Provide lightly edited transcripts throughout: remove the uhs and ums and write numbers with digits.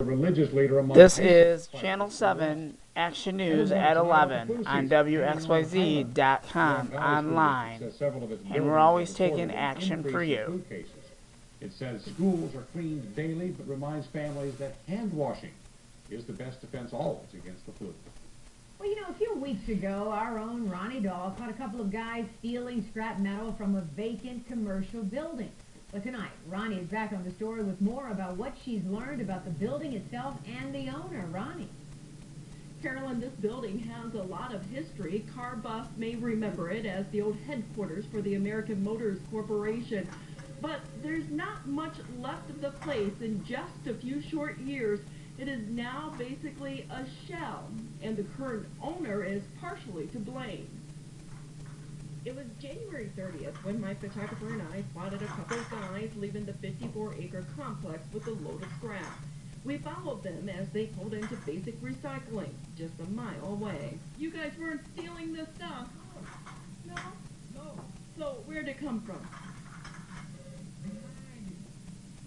religious leader among This is Channel 7 Action News at 11 on WXYZ.com online, and we're always taking action for you. It says schools are cleaned daily, but reminds families that hand washing is the best defense always against the flu. Well, you know, a few weeks ago, our own Ronnie Dahl caught a couple of guys stealing scrap metal from a vacant commercial building. But tonight, Ronnie is back on the story with more about what she's learned about the building itself and the owner. Ronnie. Carolyn, this building has a lot of history. Car buffs may remember it as the old headquarters for the American Motors Corporation. But there's not much left of the place. In just a few short years, it is now basically a shell, and the current owner is partially to blame. It was January 30th when my photographer and I spotted a couple of guys leaving the 54-acre complex with a load of scrap. We followed them as they pulled into basic recycling, just a mile away. You guys weren't stealing this stuff? No? No. So where'd it come from?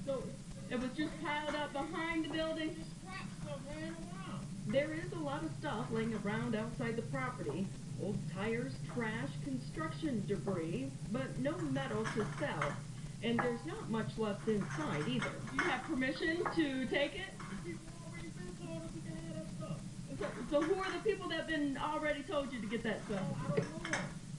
So it was just piled up behind the building? Scrap stuff laying around. There is a lot of stuff laying around outside the property. Old tires, trash, construction debris, but no metal to sell. And there's not much left inside either. Do you have permission to take it? So who are the people that have been already told you to get that stuff?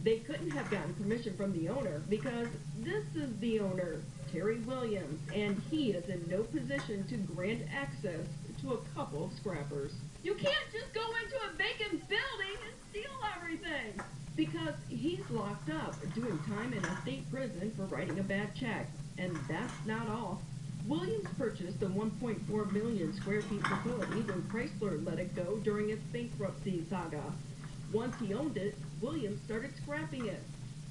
They couldn't have gotten permission from the owner because this is the owner, Terry Williams, and he is in no position to grant access to a couple of scrappers. You can't just go into a vacant building and steal everything! Because he's locked up, doing time in a state prison for writing a bad check. And that's not all. Williams purchased a 1.4 million square feet facility when Chrysler let it go during its bankruptcy saga. Once he owned it, Williams started scrapping it,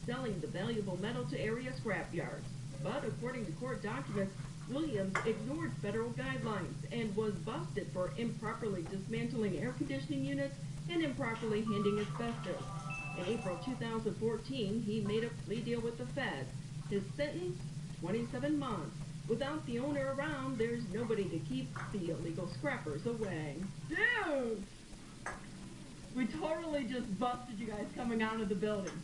selling the valuable metal to area scrap yards. But according to court documents, Williams ignored federal guidelines and was busted for improperly dismantling air conditioning units and improperly handing asbestos. In April 2014, he made a plea deal with the Fed. His sentence, 27 months. Without the owner around, there's nobody to keep the illegal scrappers away. Dude! We totally just busted you guys coming out of the building.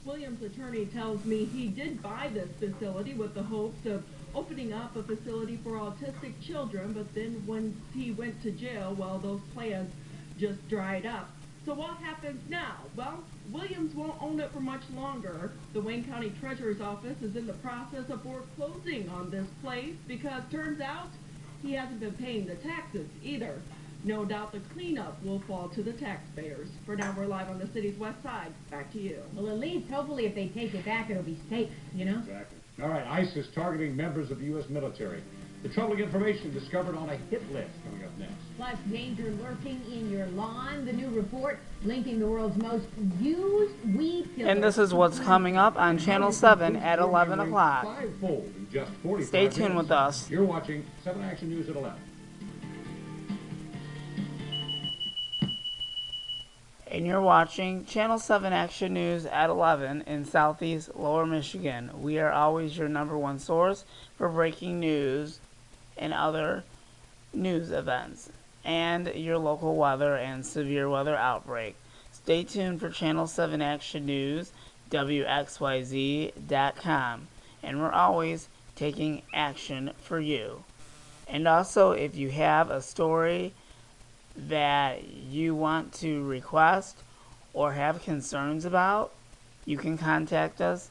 Williams' attorney tells me he did buy this facility with the hopes of opening up a facility for autistic children, but then when he went to jail, well, those plans just dried up. So what happens now? Well, Williams won't own it for much longer. The Wayne County Treasurer's Office is in the process of foreclosing on this place because turns out he hasn't been paying the taxes either. No doubt the cleanup will fall to the taxpayers. For now, we're live on the city's west side. Back to you. Well, at least, hopefully, if they take it back, it'll be safe, you know? Exactly. All right, ICE is targeting members of the U.S. military. The troubling information discovered on a hit list coming up next. Plus, danger lurking in your lawn. The new report linking the world's most used weed killer. And this is what's coming up on Channel 7 at 11 o'clock. Fivefold in just 45 Stay tuned minutes. with us. You're watching 7 Action News at 11. And you're watching Channel 7 Action News at 11 in Southeast Lower Michigan. We are always your #1 source for breaking news and other news events, and your local weather and severe weather outbreak. Stay tuned for Channel 7 Action News, WXYZ.com, and we're always taking action for you. And also, if you have a story that you want to request or have concerns about, you can contact us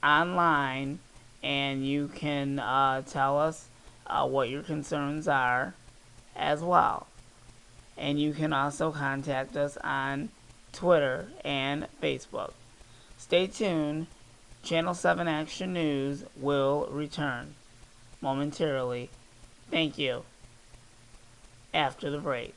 online and you can tell us what your concerns are as well. And you can also contact us on Twitter and Facebook. Stay tuned. Channel 7 Action News will return momentarily. Thank you. After the break.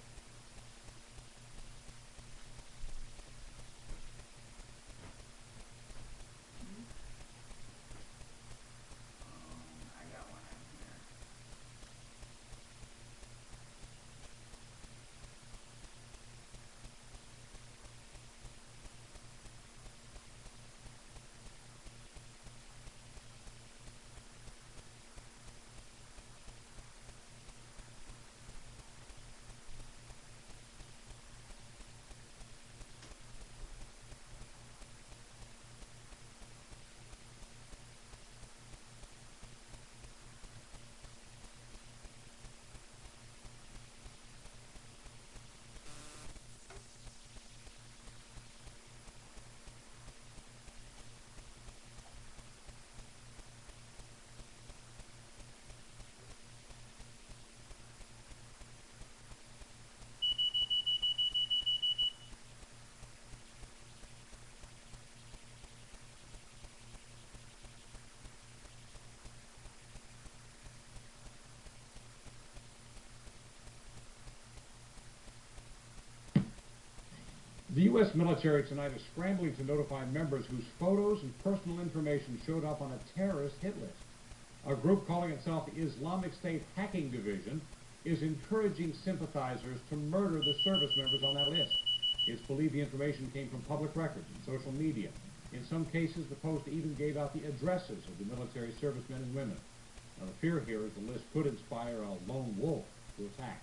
The U.S. military tonight is scrambling to notify members whose photos and personal information showed up on a terrorist hit list. A group calling itself the Islamic State Hacking Division is encouraging sympathizers to murder the service members on that list. It's believed the information came from public records and social media. In some cases, the Post even gave out the addresses of the military servicemen and women. Now, the fear here is the list could inspire a lone wolf to attack.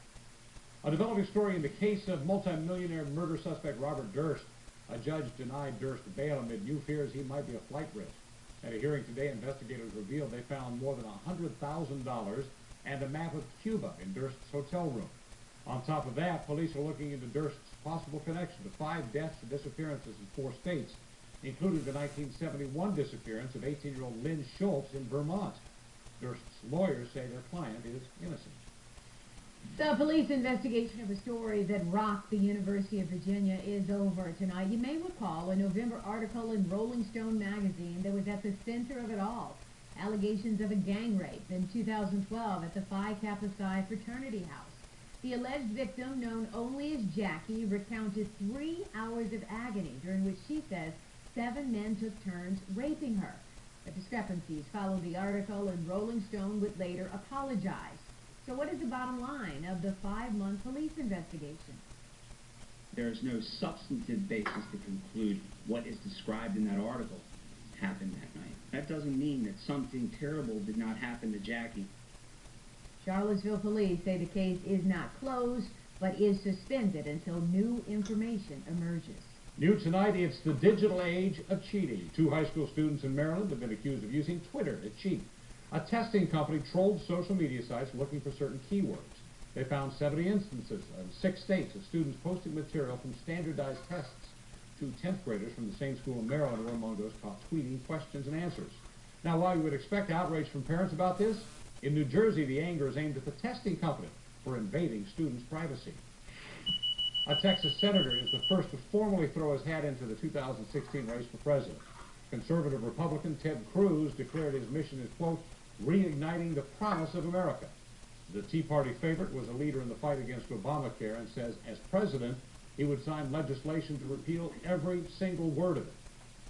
A developing story in the case of multimillionaire murder suspect Robert Durst. A judge denied Durst bail amid new fears he might be a flight risk. At a hearing today, investigators revealed they found more than $100,000 and a map of Cuba in Durst's hotel room. On top of that, police are looking into Durst's possible connection to 5 deaths and disappearances in 4 states, including the 1971 disappearance of 18-year-old Lynn Schultz in Vermont. Durst's lawyers say their client is innocent. The police investigation of a story that rocked the University of Virginia is over tonight. You may recall a November article in Rolling Stone magazine that was at the center of it all. Allegations of a gang rape in 2012 at the Phi Kappa Psi fraternity house. The alleged victim, known only as Jackie, recounted 3 hours of agony during which she says 7 men took turns raping her. The discrepancies followed the article, and Rolling Stone would later apologize. So what is the bottom line of the 5-month police investigation? There is no substantive basis to conclude what is described in that article happened that night. That doesn't mean that something terrible did not happen to Jackie. Charlottesville police say the case is not closed, but is suspended until new information emerges. New tonight, it's the digital age of cheating. 2 high school students in Maryland have been accused of using Twitter to cheat. A testing company trolled social media sites looking for certain keywords. They found 70 instances in 6 states of students posting material from standardized tests. 2 10th graders from the same school in Maryland were among those caught tweeting questions and answers. Now, while you would expect outrage from parents about this, in New Jersey, the anger is aimed at the testing company for invading students' privacy. A Texas senator is the first to formally throw his hat into the 2016 race for president. Conservative Republican Ted Cruz declared his mission is, quote, reigniting the promise of America. The Tea Party favorite was a leader in the fight against Obamacare and says, as president, he would sign legislation to repeal every single word of it.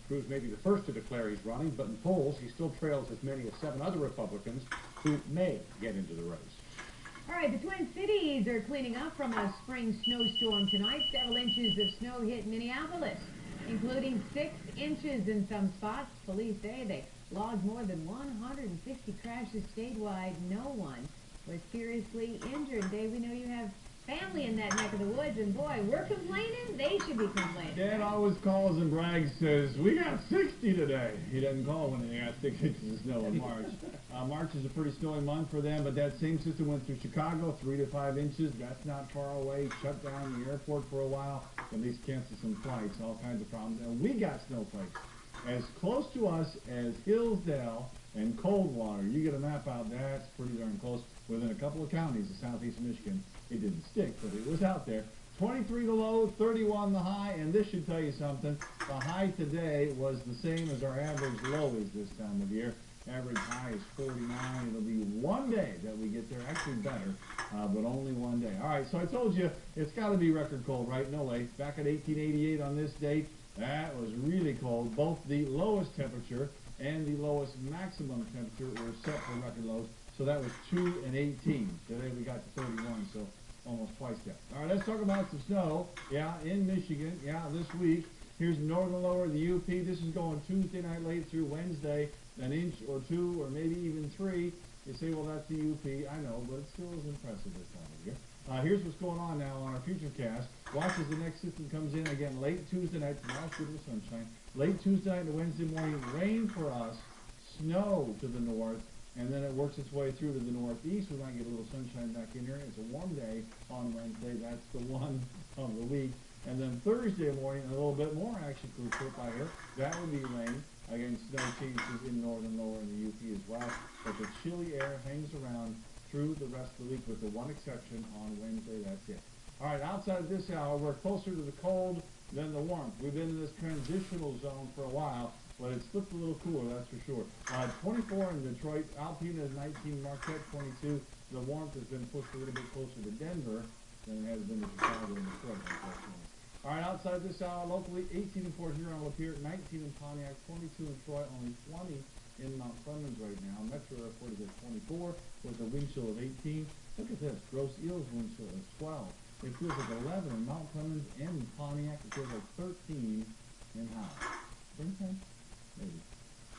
Cruz may be the first to declare he's running, but in polls, he still trails as many as 7 other Republicans who may get into the race. All right, the Twin Cities are cleaning up from a spring snowstorm tonight. Several inches of snow hit Minneapolis, including 6 inches in some spots. Police say they logged more than 150 crashes statewide. No one was seriously injured. Dave, we know you have family in that neck of the woods, and boy, we're complaining. They should be complaining. Dad always calls and brags, says, we got 60 today. He doesn't call when they got 6 inches of snow in March. March is a pretty snowy month for them, but that same system went through Chicago, 3 to 5 inches. That's not far away. Shut down the airport for a while, at least canceled some flights, all kinds of problems. And we got snowflakes as close to us as Hillsdale and Coldwater. You get a map out, that's pretty darn close. Within a couple of counties of southeast Michigan. It didn't stick, but it was out there. 23 the low, 31 the high, and this should tell you something. The high today was the same as our average low is this time of year. Average high is 49. It'll be one day that we get there, actually better, but only one day. All right, so I told you it's got to be record cold, right? No way. Back in 1888 on this date, that was really cold. Both the lowest temperature and the lowest maximum temperature were set for record lows. So that was 2 and 18. Today we got to 31, so almost twice that. All right, let's talk about some snow. Yeah, in Michigan. Yeah, this week. Here's northern lower, the UP. This is going Tuesday night late through Wednesday. An inch or 2 or maybe even 3. You say, well, that's the UP. I know, but it still is impressive this time of year. Here's what's going on now on our futurecast. Watch as the next system comes in again late Tuesday night. Tomorrow's good with sunshine. Late Tuesday night to Wednesday morning. Rain for us. Snow to the north. And then it works its way through to the northeast. We might get a little sunshine back in here. It's a warm day on Wednesday. That's the one of the week. And then Thursday morning, a little bit more action for trip out here. That would be rain. Again, snow chances in northern lower in the UP as well. But the chilly air hangs around through the rest of the week with the one exception on Wednesday. That's it. All right, outside of this hour, we're closer to the cold than the warmth. We've been in this transitional zone for a while. But it's slipped a little cooler, that's for sure. 24 in Detroit, Alpena is 19, Marquette 22. The warmth has been pushed a little bit closer to Denver than it has been to Chicago and Detroit, unfortunately. All right, outside this hour, locally, 18 in Port Huron, Lapeer, 19 in Pontiac, 22 in Troy, only 20 in Mount Clemens right now. Metro Airport is at 24 with a wind chill of 18. Look at this. Gross Eels wind chill is 12. It feels like 11 in Mount Clemens and in Pontiac. It feels like 13 in Howe. Springtime? Maybe.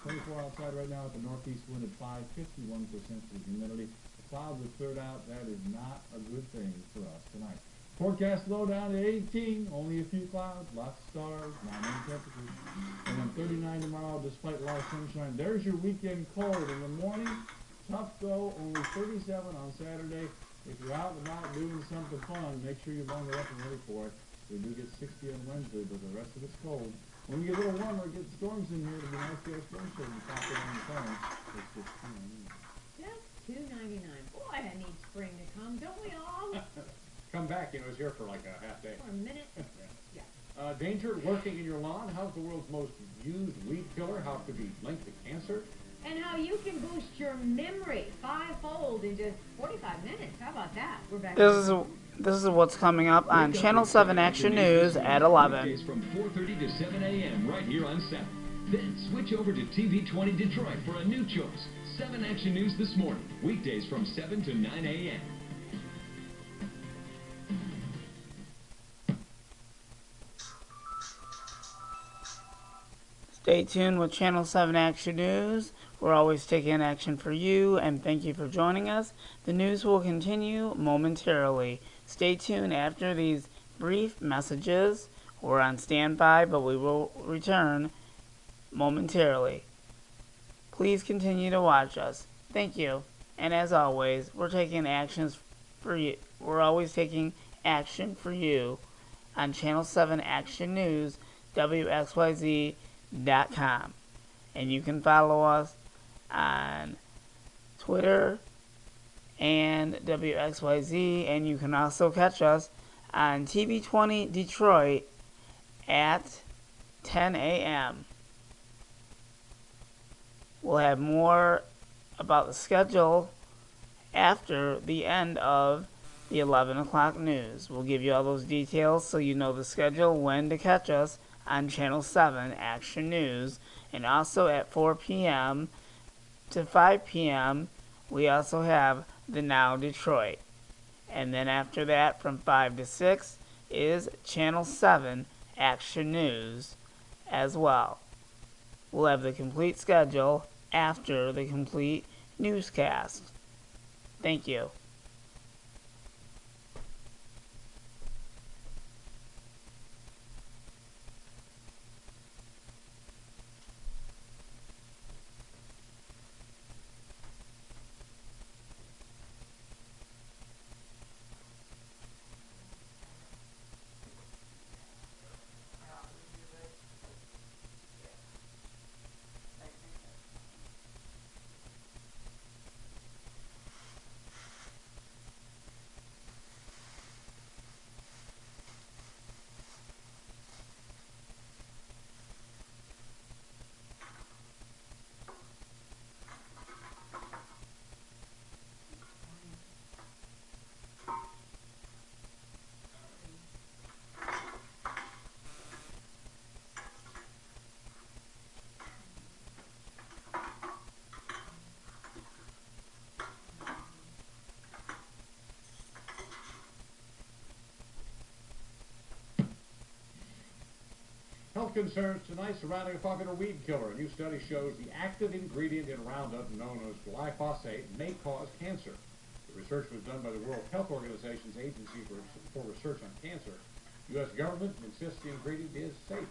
24 outside right now at the northeast wind at 5, 51% for the humidity. The clouds are cleared out. That is not a good thing for us tonight. Forecast low down to 18, only a few clouds, lots of stars, not many temperatures. And then 39 tomorrow despite a lot of sunshine. There's your weekend cold. In the morning, tough go, only 37 on Saturday. If you're out and about doing something fun, make sure you bundle up and ready for it. We do get 60 on Wednesday, but the rest of it's cold. When we get a little warmer, get storms in here. It'll be nice to get a storm shade and pop it on the phone. It's just Just $2.99. Boy, I need spring to come, don't we all? Come back, you know, it's here for like a half day. For a minute. Yeah. Danger lurking in your lawn. How's the world's most used weed killer? How it could be linked to cancer? And how you can boost your memory fivefold in just 45 minutes. How about that? We're back. This is what's coming up on Channel 7 Action News at 11. Weekdays from 4:30 to 7 a.m. right here on 7. Then switch over to TV 20 Detroit for a new choice. 7 Action News this morning. Weekdays from 7 to 9 a.m. Stay tuned with Channel 7 Action News. We're always taking action for you, and thank you for joining us. The news will continue momentarily. Stay tuned after these brief messages. We're on standby, but we will return momentarily. Please continue to watch us. Thank you. And as always, we're taking actions for you. We're always taking action for you on Channel 7 Action News, WXYZ.com. And you can follow us on Twitter and WXYZ, and you can also catch us on TV 20 Detroit at 10 a.m. We'll have more about the schedule after the end of the 11 o'clock news. We'll give you all those details so you know the schedule, when to catch us on Channel 7 Action News. And also at 4 p.m. to 5 p.m. we also have the Now Detroit. And then after that, from 5 to 6 is Channel 7 Action News as well. We'll have the complete schedule after the complete newscast. Thank you. Health concerns tonight surrounding a popular weed killer. A new study shows the active ingredient in Roundup, known as glyphosate, may cause cancer. The research was done by the World Health Organization's Agency for Research on Cancer. U.S. government insists the ingredient is safe.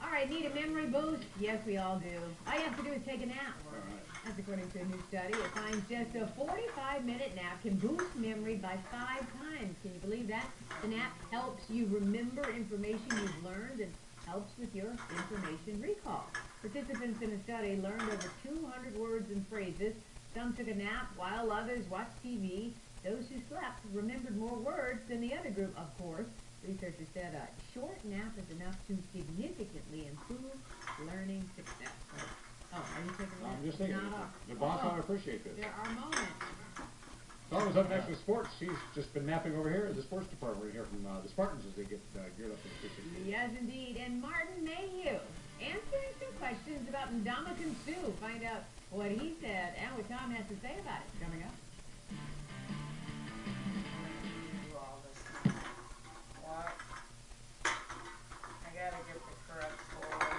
All right, need a memory boost? Yes, we all do. All you have to do is take a nap. All right. That's according to a new study. It finds just a 45-minute nap can boost memory by 5 times. Can you believe that? The nap helps you remember information you've learned and helps with your information recall. Participants in the study learned over 200 words and phrases. Some took a nap while others watched TV. Those who slept remembered more words than the other group, of course. Researchers said a short nap is enough to significantly improve learning success. Oh, are you taking a nap? I'm just thinking, Not the boss ought to appreciate this. There are moments. Dawn was up next with sports. She's just been napping over here in the sports department. We're going to hear from the Spartans as they get geared up for the 360. Yes, indeed. And Martin Mayhew answering some questions about Ndamukong Suh. Find out what he said and what Tom has to say about it coming up. I gotta get the correct score.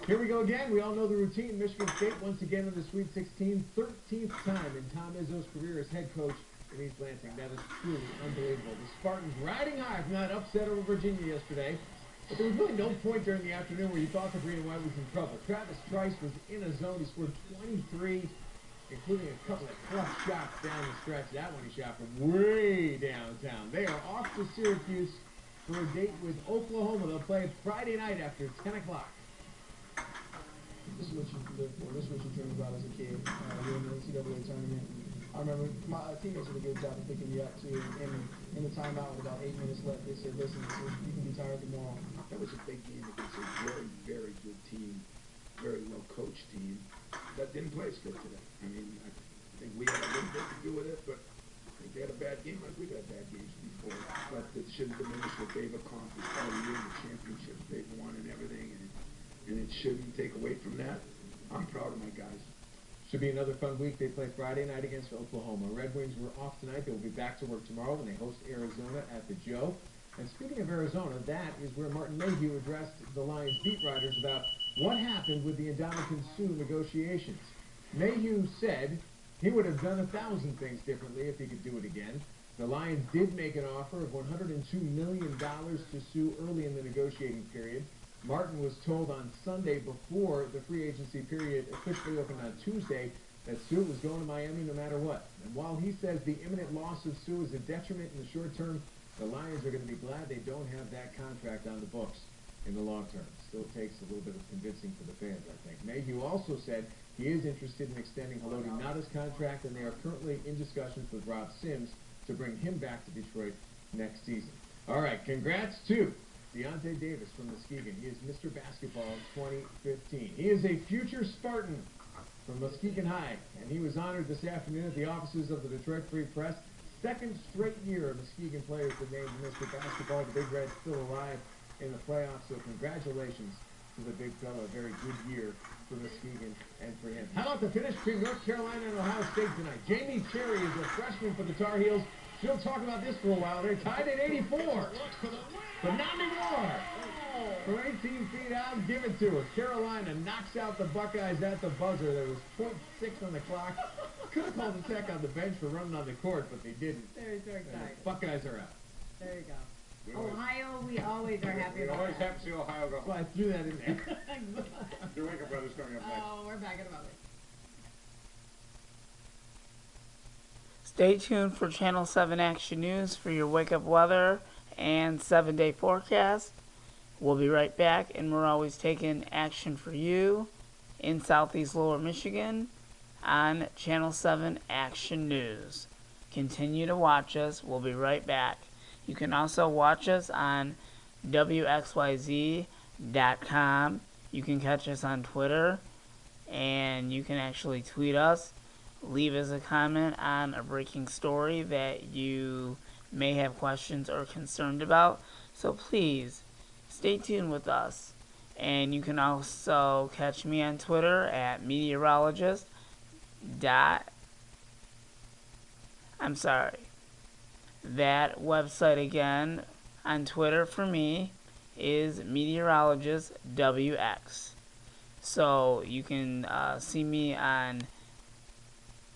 Here we go again. We all know the routine. Michigan State once again in the Sweet 16, 13th time in Tom Izzo's career as head coach in East Lansing. That is truly unbelievable. The Spartans riding high from that upset over Virginia yesterday. But there was really no point during the afternoon where you thought the green and white was in trouble. Travis Trice was in a zone. He scored 23, including a couple of clutch shots down the stretch. That one he shot from way downtown. They are off to Syracuse for a date with Oklahoma. They'll play Friday night after 10 o'clock. This is what you live for. This is what you dream about as a kid. You're in the NCAA tournament. I remember my teammates did a good job of picking you up too. And in the timeout with about 8 minutes left, they said, "Listen, you can be tired tomorrow." That was a big game against a very, very good team, very well coached team that didn't play as good today. I mean, I think we had a little bit to do with it, but I think they had a bad game like we've had bad games before. But it shouldn't diminish what they've accomplished all year, the championships they've won and everything. And it shouldn't take away from that. I'm proud of my guys. Should be another fun week. They play Friday night against Oklahoma. Red Wings were off tonight. They will be back to work tomorrow when they host Arizona at the Joe. And speaking of Arizona, that is where Martin Mayhew addressed the Lions beat writers about what happened with the Ndamukong Suh negotiations. Mayhew said he would have done 1,000 things differently if he could do it again. The Lions did make an offer of $102 million to Suh early in the negotiating period. Martin was told on Sunday before the free agency period officially opened on Tuesday that Suh was going to Miami no matter what. And while he says the imminent loss of Suh is a detriment in the short term, the Lions are going to be glad they don't have that contract on the books in the long term. Still takes a little bit of convincing for the fans, I think. Mayhew also said he is interested in extending Haloti Ngata's contract, and they are currently in discussions with Rob Sims to bring him back to Detroit next season. All right, congrats to Deontay Davis from Muskegon. He is Mr. Basketball 2015. He is a future Spartan from Muskegon High, and he was honored this afternoon at the offices of the Detroit Free Press. Second straight year Muskegon players have named Mr. Basketball. The Big Red's still alive in the playoffs, so congratulations to the big fella. A very good year for Muskegon and for him. How about the finish between North Carolina and Ohio State tonight? Jamie Cherry is a freshman for the Tar Heels. Still talking about this for a while. They're tied at 84. But not anymore. From 18 feet out, give it to her. Carolina knocks out the Buckeyes at the buzzer. There was .6 on the clock. Could have called the tech on the bench for running on the court, but they didn't. They're so excited. The Buckeyes are out. There you go. Ohio, we always are happy We about always that. have to see Ohio go. Well, I threw that in there. Your Wake Up Brothers coming up next. Oh, we're back in a moment. Stay tuned for Channel 7 Action News for your wake-up weather and 7-day forecast. We'll be right back, and we're always taking action for you in Southeast Lower Michigan on Channel 7 Action News. Continue to watch us. We'll be right back. You can also watch us on WXYZ.com. You can catch us on Twitter, and you can actually tweet us. Leave us a comment on a breaking story that you may have questions or concerned about. So please, stay tuned with us. And you can also catch me on Twitter at meteorologist. That website again on Twitter for me is meteorologist WX. So you can see me on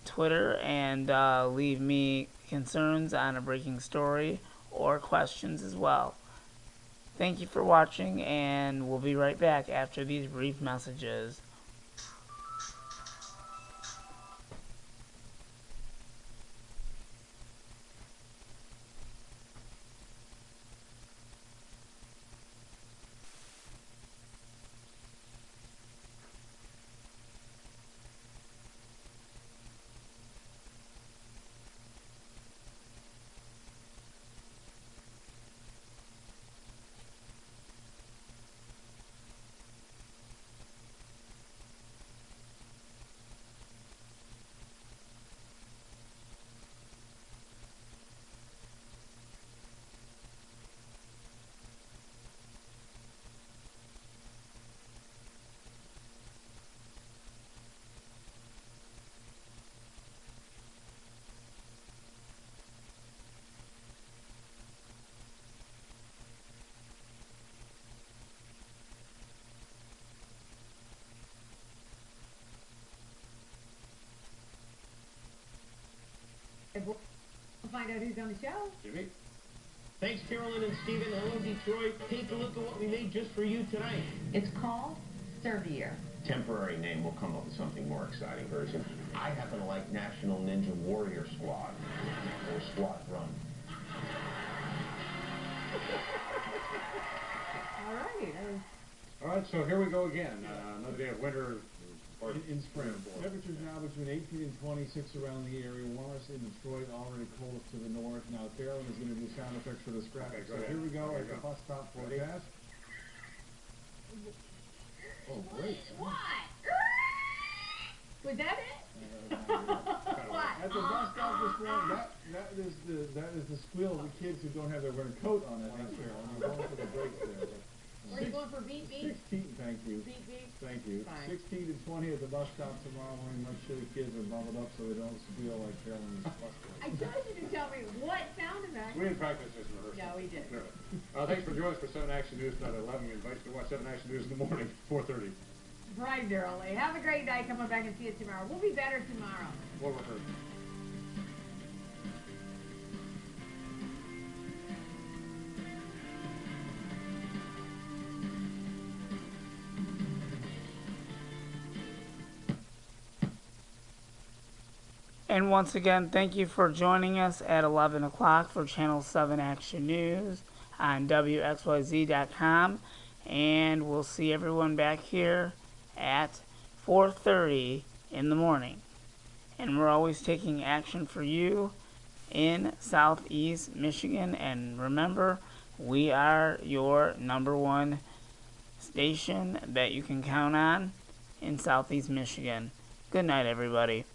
Twitter and leave me concerns on a breaking story or questions as well. Thank you for watching, and we'll be right back after these brief messages. We'll find out who's on the show. Jimmy? Thanks, Carolyn and Steven. Hello, Detroit. Take a look at what we made just for you tonight. It's called Servier. Temporary name. We'll come up with something more exciting version. I happen to like National Ninja Warrior Squad or Squad Run. All right. All right, so here we go again. Another day of winter. Or In spring. Temperatures now between 18 and 26 around the area. Warmest in Detroit, already coldest to the north. Now, Carolyn is going to do sound effects for the scrap. Okay, So go ahead. here we go There at you the go. bus stop Ready? forecast. Oh, great. What? Was that it? What? At the bus stop this morning, that is the squeal of the kids who don't have their winter coat on, I think, Carolyn. You're going for the breaks there. Were you going for beep beep? 16, thank you. Beep beep? Thank you. Fine. 16 to 20 at the bus stop tomorrow morning. Make sure the kids are bundled up so they don't squeal like Carolyn's bus I told you to tell me what sound effect. We didn't practice this in rehearsal. Yeah, we did. Clearly. Thanks for joining us for 7 Action News tonight at 11. We invite you to watch 7 Action News in the morning, 4:30. Bright and early. Have a great night. Come on back and see us tomorrow. We'll be better tomorrow. We'll rehearse. And once again, thank you for joining us at 11 o'clock for Channel 7 Action News on WXYZ.com. And we'll see everyone back here at 4:30 in the morning. And we're always taking action for you in Southeast Michigan. And remember, we are your #1 station that you can count on in Southeast Michigan. Good night, everybody.